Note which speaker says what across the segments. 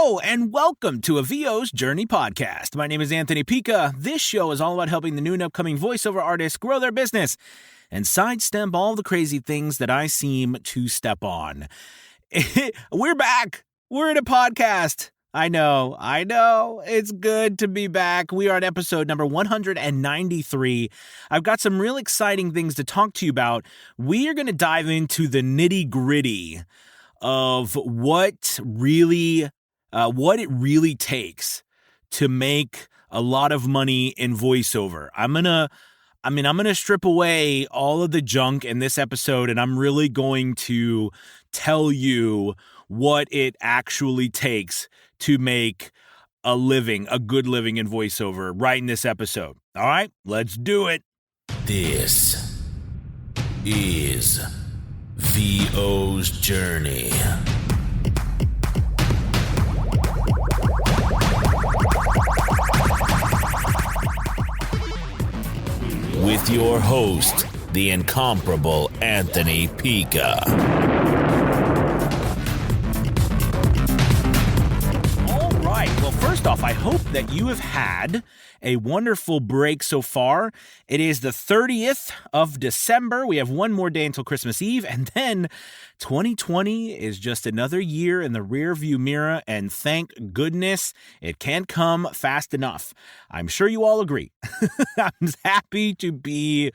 Speaker 1: Hello and welcome to a VO's Journey podcast. My name is Anthony Pica. This show is all about helping the new and upcoming voiceover artists grow their business and sidestep all the crazy things that I seem to step on. We're back. We're in a podcast. I know. It's good to be back. We are at episode number 193. I've got some real exciting things to talk to you about. We are going to dive into the nitty-gritty of what it really takes to make a lot of money in voiceover. I'm gonna strip away all of the junk in this episode, and I'm really going to tell you what it actually takes to make a good living in voiceover right in this episode. All right, let's do it. This is VO's Journey. With your host, the incomparable Anthony Pica. All right. Well, first off, I hope that you have had a wonderful break so far. It is the 30th of December. We have one more day until Christmas Eve, and then 2020 is just another year in the rearview mirror, and thank goodness it can't come fast enough. I'm sure you all agree. I'm happy to be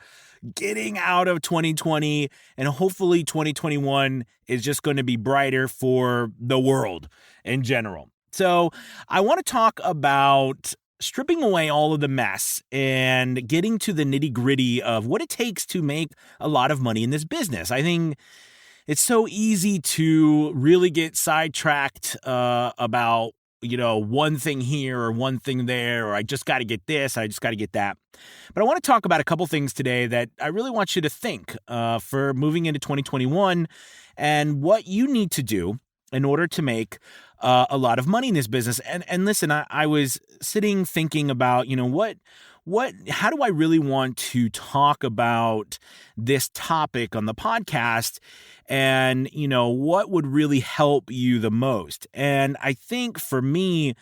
Speaker 1: getting out of 2020, and hopefully 2021 is just going to be brighter for the world in general. So I want to talk about stripping away all of the mess and getting to the nitty-gritty of what it takes to make a lot of money in this business. I think it's so easy to really get sidetracked about, one thing here or one thing there, or I just got to get this, I just got to get that. But I want to talk about a couple things today that I really want you to think for moving into 2021 and what you need to do in order to make a lot of money in this business. And listen, I was sitting thinking about, how do I really want to talk about this topic on the podcast, and, what would really help you the most? And I think for me,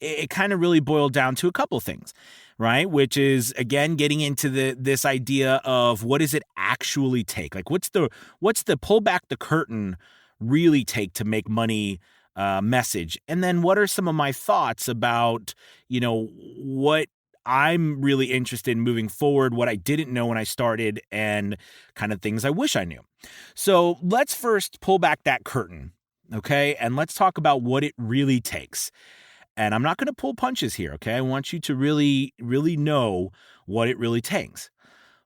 Speaker 1: it kind of really boiled down to a couple things, right? Which is, again, getting into this idea of what does it actually take? Like, what's the pull back the curtain really take to make money message? And then what are some of my thoughts about, what I'm really interested in moving forward, what I didn't know when I started, and kind of things I wish I knew. So let's first pull back that curtain, okay? And let's talk about what it really takes. And I'm not going to pull punches here, okay? I want you to really, really know what it really takes.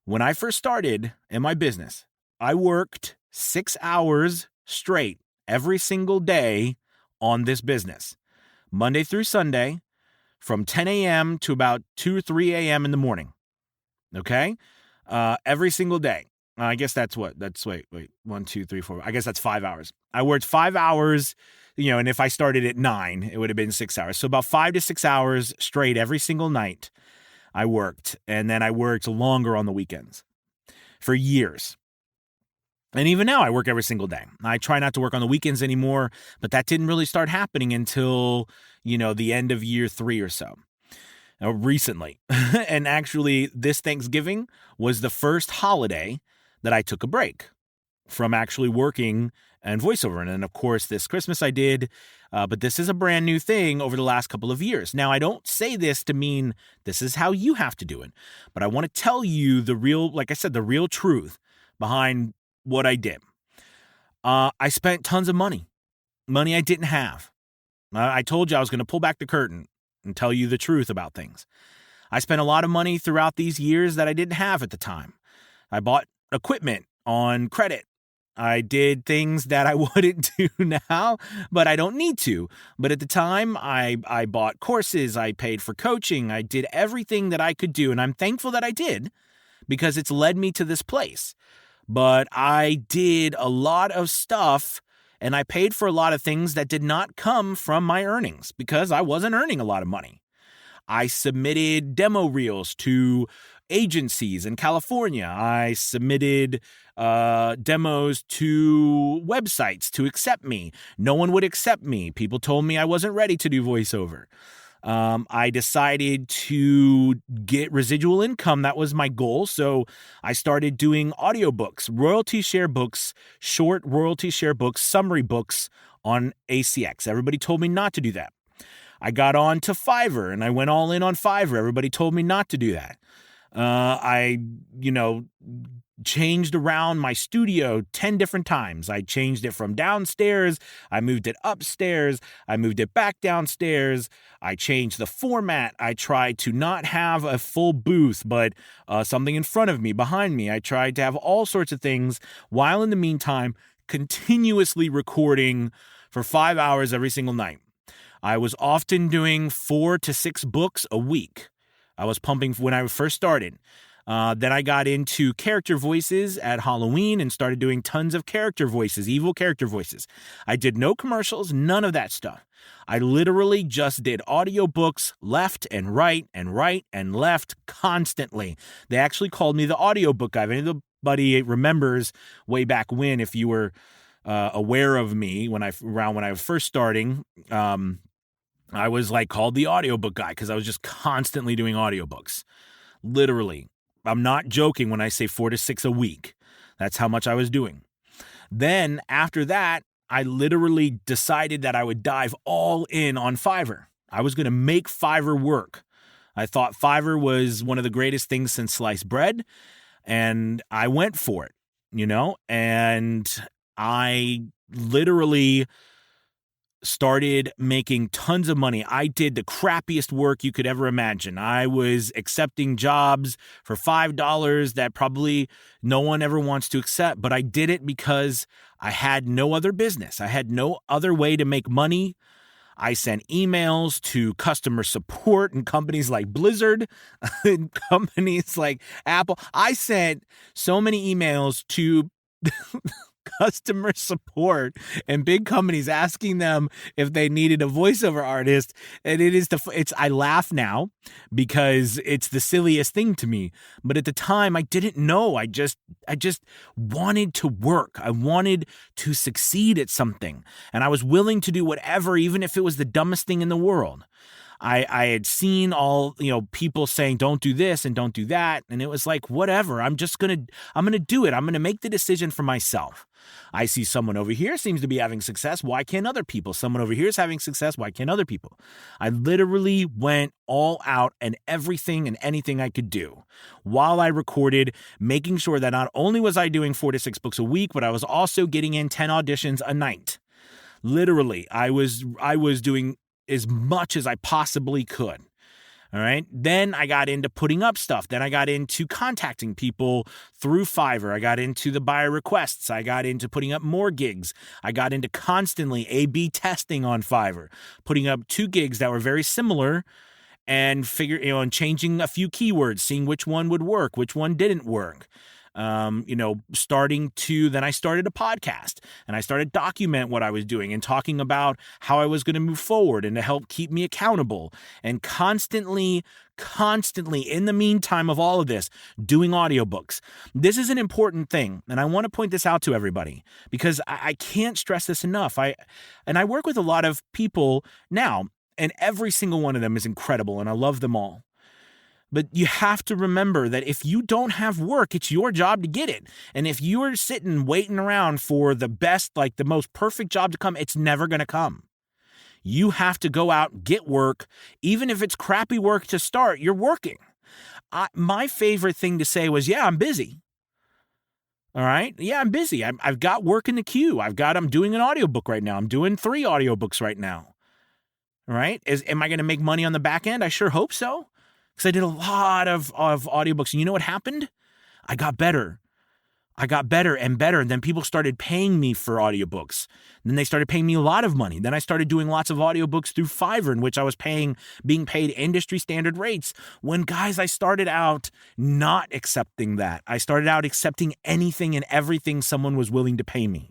Speaker 1: When I first started in my business, I worked 6 hours straight every single day on this business, Monday through Sunday, from 10 a.m. to about 2 or 3 a.m. in the morning, okay? Every single day. I guess that's 1, 2, 3, 4. I guess that's 5 hours. I worked 5 hours, and if I started at 9, it would have been 6 hours. So about 5 to 6 hours straight every single night I worked. And then I worked longer on the weekends for years. And even now I work every single day. I try not to work on the weekends anymore, but that didn't really start happening until, the end of year 3 or so. Recently. And actually, this Thanksgiving was the first holiday that I took a break from actually working and voiceover. And then, of course, this Christmas I did, but this is a brand new thing over the last couple of years. Now, I don't say this to mean this is how you have to do it, but I want to tell you the real truth behind what I did. I spent tons of money I didn't have. I told you I was going to pull back the curtain and tell you the truth about things. I spent a lot of money throughout these years that I didn't have at the time. I bought equipment on credit. I did things that I wouldn't do now, but I don't need to. But at the time, I bought courses, I paid for coaching, I did everything that I could do, and I'm thankful that I did because it's led me to this place. But I did a lot of stuff and I paid for a lot of things that did not come from my earnings because I wasn't earning a lot of money. I submitted demo reels to agencies in California. I submitted demos to websites to accept me. No one would accept me. People told me I wasn't ready to do voiceover. I decided to get residual income. That was my goal. So I started doing audiobooks, royalty share books, short royalty share books, summary books on ACX. Everybody told me not to do that. I got on to Fiverr and I went all in on Fiverr. Everybody told me not to do that. I changed around my studio 10 different times. I changed it from downstairs. I moved it upstairs. I moved it back downstairs. I changed the format. I tried to not have a full booth, but something in front of me, behind me. I tried to have all sorts of things while in the meantime, continuously recording for 5 hours every single night. I was often doing 4 to 6 books a week. I was pumping when I first started. Then I got into character voices at Halloween and started doing tons of character voices, evil character voices. I did no commercials, none of that stuff. I literally just did audiobooks left and right and left constantly. They actually called me the audiobook guy. If anybody remembers way back when, if you were aware of me when I was first starting, I was called the audiobook guy because I was just constantly doing audiobooks. Literally. I'm not joking when I say 4 to 6 a week. That's how much I was doing. Then after that, I literally decided that I would dive all in on Fiverr. I was going to make Fiverr work. I thought Fiverr was one of the greatest things since sliced bread, and I went for it, and I literally started making tons of money. I did the crappiest work you could ever imagine. I was accepting jobs for $5 that probably no one ever wants to accept, but I did it because I had no other business. I had no other way to make money. I sent emails to customer support and companies like Blizzard and companies like Apple. I sent so many emails to customer support and big companies asking them if they needed a voiceover artist. And I laugh now because it's the silliest thing to me. But at the time I didn't know. I just wanted to work. I wanted to succeed at something. And I was willing to do whatever, even if it was the dumbest thing in the world. I had seen all, people saying, don't do this and don't do that. And it was like, whatever, I'm going to do it. I'm going to make the decision for myself. I see someone over here seems to be having success. Why can't other people? Someone over here is having success. Why can't other people? I literally went all out and everything and anything I could do while I recorded, making sure that not only was I doing 4 to 6 books a week, but I was also getting in 10 auditions a night. Literally, I was doing as much as I possibly could. All right. Then I got into putting up stuff. Then I got into contacting people through Fiverr. I got into the buyer requests. I got into putting up more gigs. I got into constantly A/B testing on Fiverr, putting up 2 gigs that were very similar and and changing a few keywords, seeing which one would work, which one didn't work. Then I started a podcast and I started document what I was doing and talking about how I was going to move forward and to help keep me accountable and constantly in the meantime of all of this, doing audiobooks. This is an important thing. And I want to point this out to everybody because I can't stress this enough. I work with a lot of people now and every single one of them is incredible and I love them all. But you have to remember that if you don't have work, it's your job to get it. And if you are sitting waiting around for the best, the most perfect job to come, it's never going to come. You have to go out, get work. Even if it's crappy work to start, you're working. My favorite thing to say was, yeah, I'm busy. All right. Yeah, I'm busy. I've got work in the queue. I'm doing an audiobook right now. I'm doing 3 audiobooks right now. All right. Am I going to make money on the back end? I sure hope so. Because I did a lot of audiobooks. And you know what happened? I got better. And better. And then people started paying me for audiobooks. And then they started paying me a lot of money. Then I started doing lots of audiobooks through Fiverr, in which I was being paid industry standard rates. When, guys, I started out not accepting that. I started out accepting anything and everything someone was willing to pay me.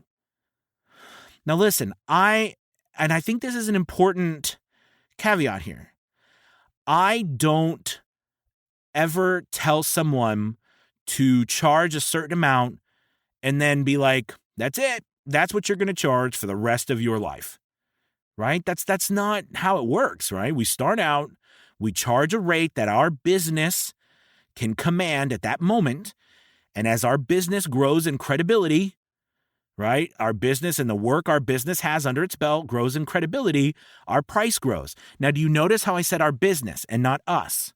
Speaker 1: Now, listen, I think this is an important caveat here. I don't ever tell someone to charge a certain amount and then be like, that's it. That's what you're going to charge for the rest of your life, right? That's not how it works, right? We start out, we charge a rate that our business can command at that moment. And as our business grows in credibility, right? Our business and the work our business has under its belt grows in credibility, our price grows. Now, do you notice how I said our business and not us?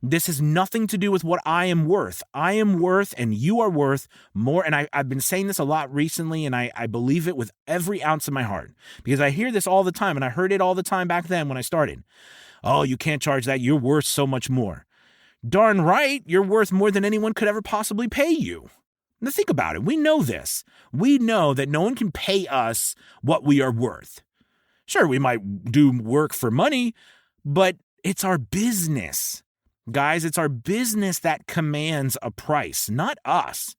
Speaker 1: This has nothing to do with what I am worth. I am worth and you are worth more. And I've been saying this a lot recently, and I believe it with every ounce of my heart because I hear this all the time, and I heard it all the time back then when I started. Oh, you can't charge that. You're worth so much more. Darn right, you're worth more than anyone could ever possibly pay you. Now think about it. We know this. We know that no one can pay us what we are worth. Sure, we might do work for money, but it's our business. Guys, it's our business that commands a price, not us.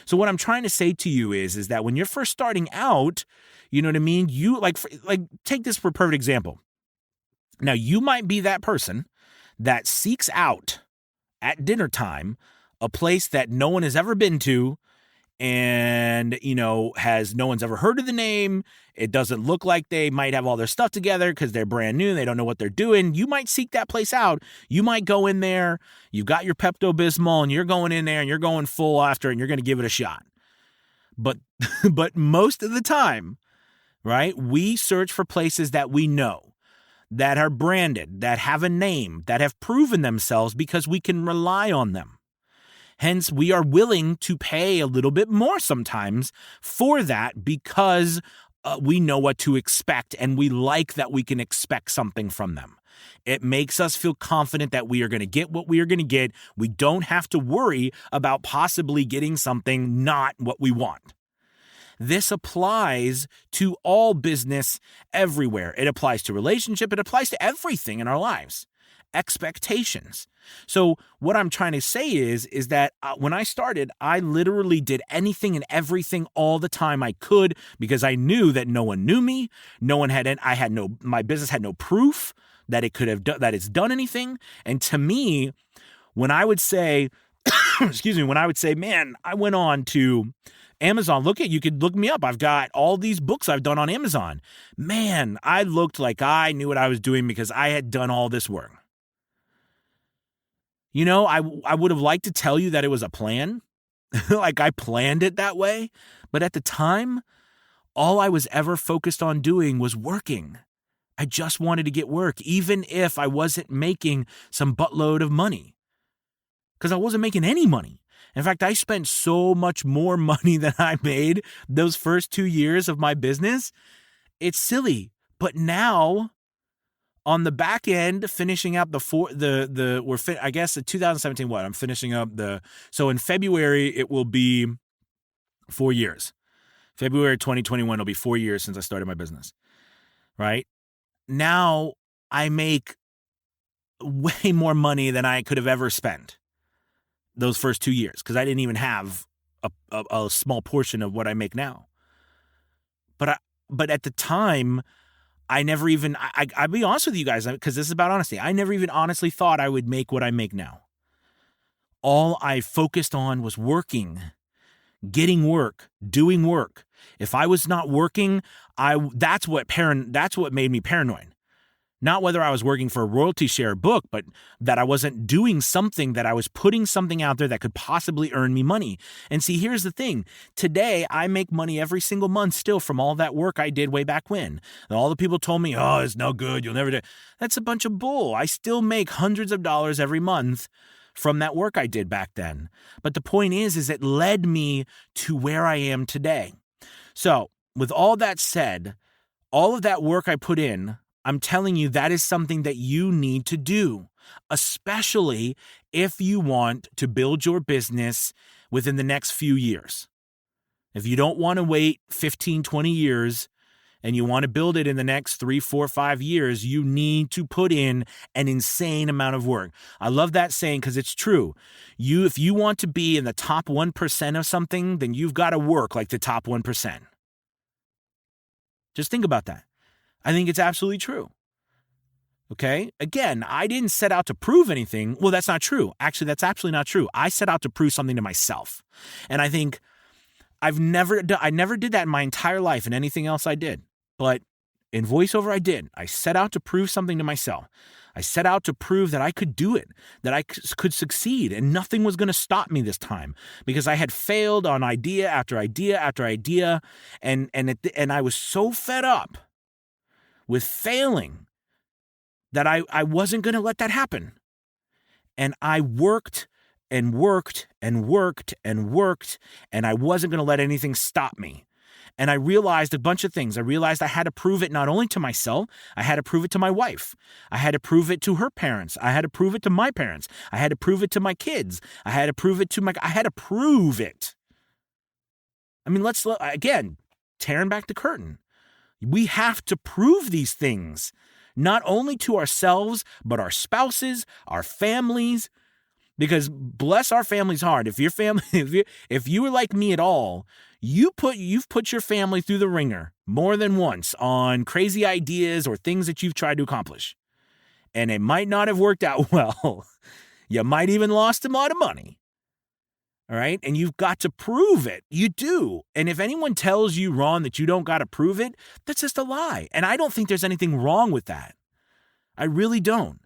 Speaker 1: So what I'm trying to say to you is that when you're first starting out, you know what I mean? You like take this for a perfect example. Now, you might be that person that seeks out at dinner time a place that no one has ever been to and, has no one's ever heard of the name. It doesn't look like they might have all their stuff together because they're brand new. They don't know what they're doing. You might seek that place out. You might go in there. You've got your Pepto-Bismol and you're going in there and you're going full after it and you're going to give it a shot. But most of the time, right, we search for places that we know, that are branded, that have a name, that have proven themselves because we can rely on them. Hence, we are willing to pay a little bit more sometimes for that because we know what to expect and we like that we can expect something from them. It makes us feel confident that we are going to get what we are going to get. We don't have to worry about possibly getting something not what we want. This applies to all business everywhere. It applies to relationship. It applies to everything in our lives. Expectations. So what I'm trying to say is that when I started, I literally did anything and everything all the time I could because I knew that no one knew me. My business had no proof that it could have done, that it's done anything. And to me, when I would say, man, I went on to Amazon. You could look me up. I've got all these books I've done on Amazon. Man, I looked like I knew what I was doing because I had done all this work. I would have liked to tell you that it was a plan, like I planned it that way. But at the time, all I was ever focused on doing was working. I just wanted to get work, even if I wasn't making some buttload of money, because I wasn't making any money. In fact, I spent so much more money than I made those first 2 years of my business. It's silly. But now, on the back end, finishing up the 2017, I'm finishing up so in February, it will be 4 years. February 2021 will be 4 years since I started my business, right? Now I make way more money than I could have ever spent those first 2 years because I didn't even have a small portion of what I make now. But at the time, I never even, I'll be honest with you guys, because this is about honesty. I never even honestly thought I would make what I make now. All I focused on was working, getting work, doing work. If I was not working, that's what made me paranoid. Not whether I was working for a royalty share book, but that I wasn't doing something, that I was putting something out there that could possibly earn me money. And see, here's the thing. Today, I make money every single month still from all that work I did way back when. And all the people told me, oh, it's no good. You'll never do it. That's a bunch of bull. I still make hundreds of dollars every month from that work I did back then. But the point is it led me to where I am today. So with all that said, all of that work I put in, I'm telling you, that is something that you need to do, especially if you want to build your business within the next few years. If you don't want to wait 15, 20 years and you want to build it in the next 3, 4, 5 years, you need to put in an insane amount of work. I love that saying because it's true. If you want to be in the top 1% of something, then you've got to work like the top 1%. Just think about that. I think it's absolutely true. Okay. Again, I didn't set out to prove anything. Well, that's not true. Actually, that's absolutely not true. I set out to prove something to myself. And I think I never did that in my entire life in anything else I did. But in voiceover, I did. I set out to prove something to myself. I set out to prove that I could do it, that I could succeed, and nothing was going to stop me this time because I had failed on idea after idea after idea. And I was so fed up with failing that I wasn't going to let that happen. And I worked and worked and worked and worked, and I wasn't going to let anything stop me. And I realized a bunch of things. I realized I had to prove it not only to myself, I had to prove it to my wife. I had to prove it to her parents. I had to prove it to my parents. I had to prove it to my kids. I had to prove it to I had to prove it. I mean, again, tearing back the curtain. We have to prove these things, not only to ourselves, but our spouses, our families, because bless our families' heart. If your family, if you were like me at all, you've put your family through the ringer more than once on crazy ideas or things that you've tried to accomplish. And it might not have worked out well. You might even lost a lot of money. All right. And you've got to prove it. You do. And if anyone tells you, Ron, that you don't got to prove it, that's just a lie. And I don't think there's anything wrong with that. I really don't.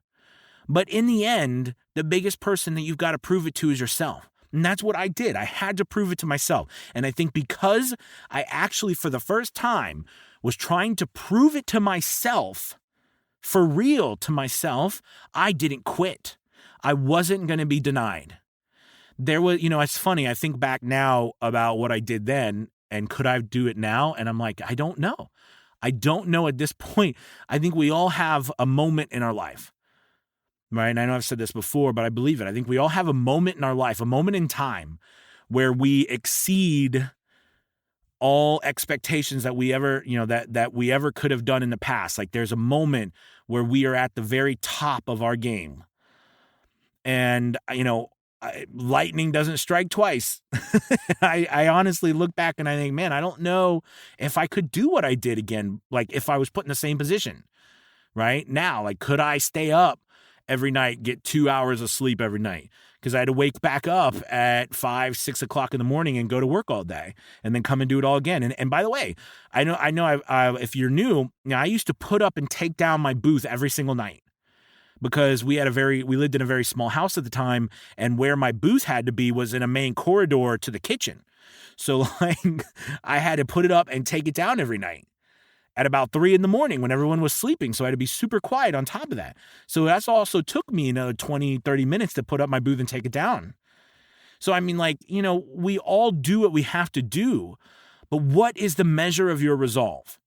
Speaker 1: But in the end, the biggest person that you've got to prove it to is yourself. And that's what I did. I had to prove it to myself. And I think because I actually, for the first time, was trying to prove it to myself, for real to myself, I didn't quit. I wasn't going to be denied. There was, it's funny. I think back now about what I did then, and could I do it now? And I'm like, I don't know. I don't know at this point. I think we all have a moment in our life, right? And I know I've said this before, but I believe it. I think we all have a moment in our life, a moment in time where we exceed all expectations that we ever, that we ever could have done in the past. Like there's a moment where we are at the very top of our game. And, lightning doesn't strike twice. I honestly look back and I think, man, I don't know if I could do what I did again. Like if I was put in the same position right now, like could I stay up every night, get 2 hours of sleep every night? Because I had to wake back up at 5, 6 o'clock in the morning and go to work all day and then come and do it all again. And by the way, I know if you're new, I used to put up and take down my booth every single night. Because we lived in a very small house at the time, and where my booth had to be was in a main corridor to the kitchen. So I had to put it up and take it down every night at about 3 a.m. when everyone was sleeping. So I had to be super quiet on top of that. So that's also took me another 20, 30 minutes to put up my booth and take it down. So I mean, we all do what we have to do, but what is the measure of your resolve?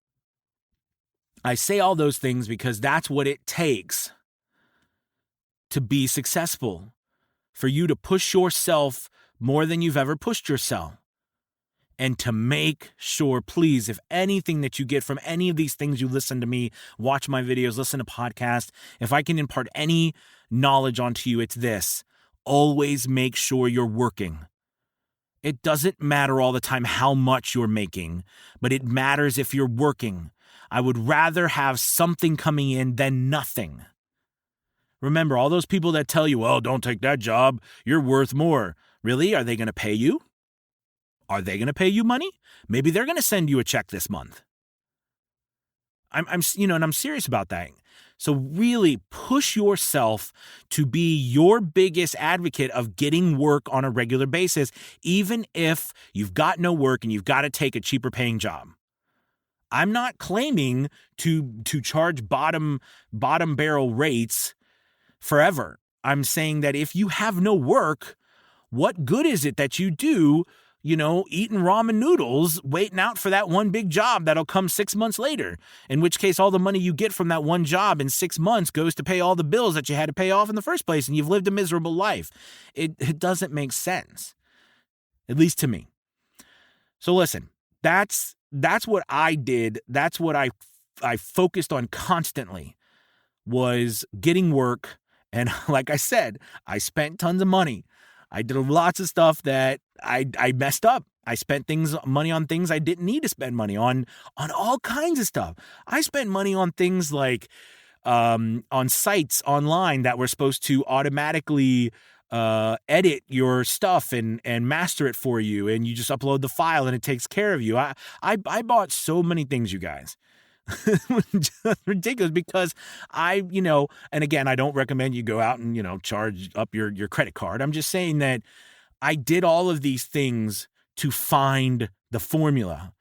Speaker 1: I say all those things because that's what it takes to be successful, for you to push yourself more than you've ever pushed yourself. And to make sure, please, if anything that you get from any of these things, you listen to me, watch my videos, listen to podcasts, if I can impart any knowledge onto you, it's this: always make sure you're working. It doesn't matter all the time how much you're making, but it matters if you're working. I would rather have something coming in than nothing. Remember, all those people that tell you, oh, don't take that job, you're worth more. Really? Are they going to pay you? Are they going to pay you money? Maybe they're going to send you a check this month. I'm serious about that. So really push yourself to be your biggest advocate of getting work on a regular basis, even if you've got no work and you've got to take a cheaper paying job. I'm not claiming to charge bottom barrel rates forever. I'm saying that if you have no work, what good is it that you do, eating ramen noodles, waiting out for that one big job that'll come 6 months later, in which case all the money you get from that one job in 6 months goes to pay all the bills that you had to pay off in the first place, and you've lived a miserable life. It doesn't make sense, at least to me. So listen, that's what I did. That's what I focused on constantly, was getting work. And like I said, I spent tons of money. I did lots of stuff that I messed up. I spent money on things I didn't need to spend money on all kinds of stuff. I spent money on things like on sites online that were supposed to automatically edit your stuff and master it for you, and you just upload the file and it takes care of you. I bought so many things, you guys. Just ridiculous, because and again, I don't recommend you go out and, charge up your credit card. I'm just saying that I did all of these things to find the formula.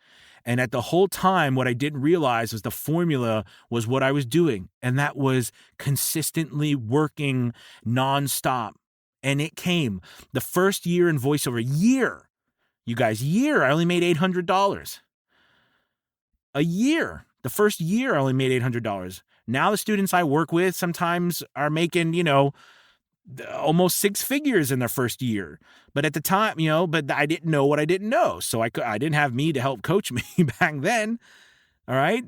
Speaker 1: And at the whole time, what I didn't realize was the formula was what I was doing. And that was consistently working nonstop. And it came. The first year in voiceover, I only made $800. A year. The first year, I only made $800. Now the students I work with sometimes are making, almost six figures in their first year. But at the time, but I didn't know what I didn't know. So I didn't have me to help coach me back then. All right.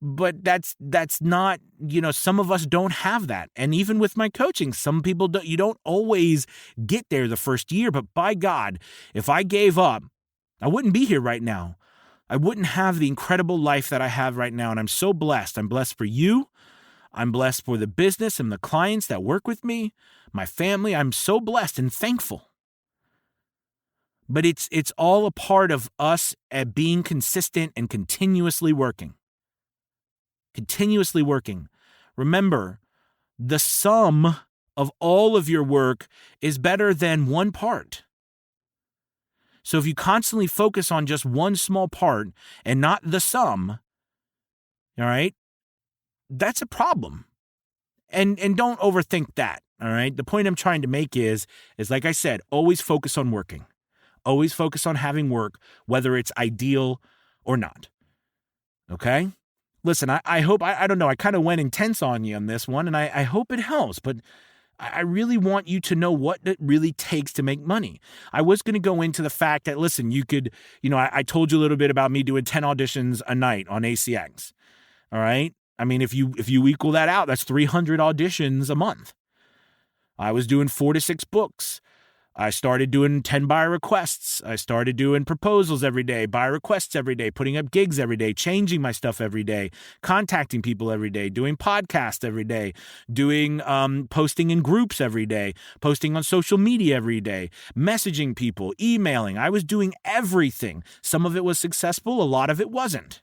Speaker 1: But that's not, some of us don't have that. And even with my coaching, some people you don't always get there the first year. But by God, if I gave up, I wouldn't be here right now. I wouldn't have the incredible life that I have right now. And I'm so blessed. I'm blessed for you. I'm blessed for the business and the clients that work with me, my family. I'm so blessed and thankful. But it's all a part of us at being consistent and continuously working. Continuously working. Remember, the sum of all of your work is better than one part. So if you constantly focus on just one small part and not the sum, all right, that's a problem. And don't overthink that, all right? The point I'm trying to make is like I said, always focus on working. Always focus on having work, whether it's ideal or not, okay? Listen, I hope, I don't know, I kind of went intense on you on this one, and I hope it helps, but I really want you to know what it really takes to make money. I was going to go into the fact that, listen, you could, I told you a little bit about me doing 10 auditions a night on ACX. All right. I mean, if you equal that out, that's 300 auditions a month. I was doing 4 to 6 books. I started doing 10 buyer requests. I started doing proposals every day, buyer requests every day, putting up gigs every day, changing my stuff every day, contacting people every day, doing podcasts every day, doing posting in groups every day, posting on social media every day, messaging people, emailing. I was doing everything. Some of it was successful. A lot of it wasn't.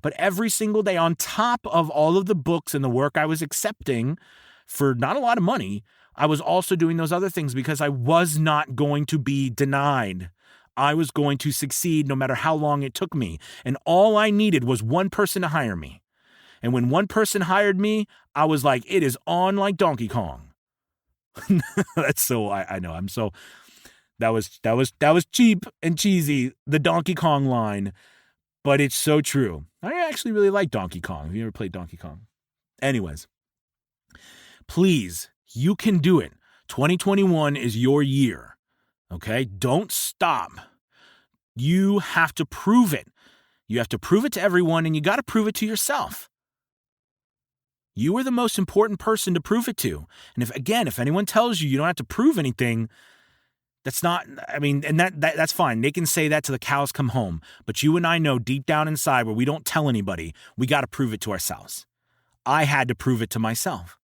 Speaker 1: But every single day, on top of all of the books and the work I was accepting for not a lot of money, I was also doing those other things because I was not going to be denied. I was going to succeed no matter how long it took me. And all I needed was one person to hire me. And when one person hired me, I was like, it is on like Donkey Kong. That's so, I know. That was cheap and cheesy, the Donkey Kong line, but it's so true. I actually really like Donkey Kong. Have you ever played Donkey Kong? Anyways, please, you can do it. 2021 is your year, okay? Don't stop. You have to prove it. You have to prove it to everyone, and you got to prove it to yourself. You are the most important person to prove it to. And if anyone tells you don't have to prove anything, that's not, and that's fine. They can say that till the cows come home. But you and I know deep down inside where we don't tell anybody, we got to prove it to ourselves. I had to prove it to myself.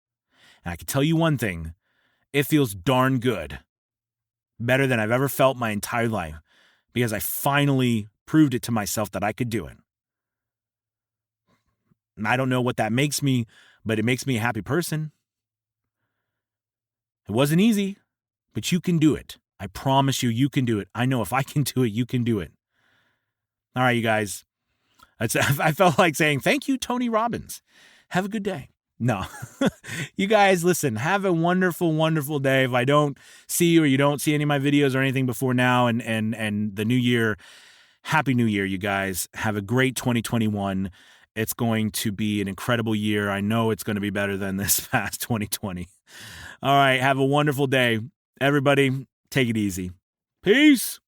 Speaker 1: And I can tell you one thing, it feels darn good. Better than I've ever felt my entire life. Because I finally proved it to myself that I could do it. And I don't know what that makes me, but it makes me a happy person. It wasn't easy, but you can do it. I promise you, you can do it. I know if I can do it, you can do it. All right, you guys. I felt like saying, thank you, Tony Robbins. Have a good day. No, you guys, listen, have a wonderful, wonderful day. If I don't see you or you don't see any of my videos or anything before now and the new year, happy new year, you guys. Have a great 2021. It's going to be an incredible year. I know it's going to be better than this past 2020. All right, have a wonderful day. Everybody, take it easy. Peace.